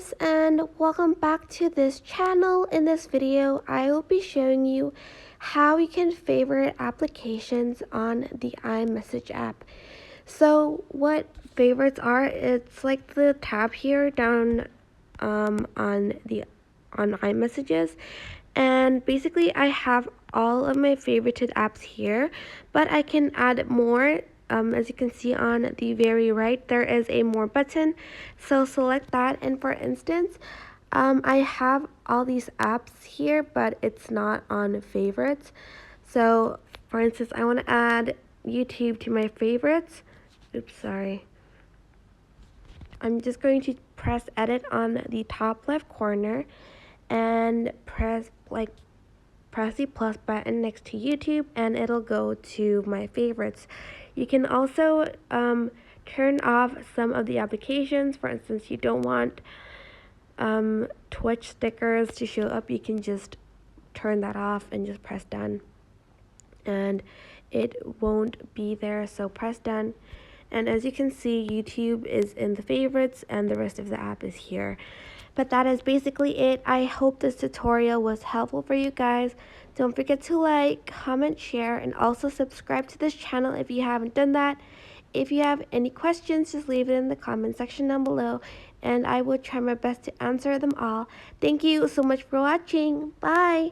guys, and welcome back to this channel. In this video I will be showing you how you can favorite applications on the iMessage app. So what favorites are, it's like the tab here down on iMessages, and basically I have all of my favorited apps here, but I can add more. As you can see on the very right, there is a more button, so select that. And for instance, I have all these apps here, but it's not on favorites. So for instance, I want to add YouTube to my favorites. Oops, sorry. I'm just going to press edit on the top left corner and press the plus button next to YouTube, and it'll go to my favorites. You can also turn off some of the applications. For instance, you don't want Twitch stickers to show up, you can just turn that off and just press done, and it won't be there. So press done, and as you can see, YouTube is in the favorites and the rest of the app is here. But that is basically it. I hope this tutorial was helpful for you guys. Don't forget to like, comment, share, and also subscribe to this channel if you haven't done that. If you have any questions, just leave it in the comment section down below, and I will try my best to answer them all. Thank you so much for watching. Bye!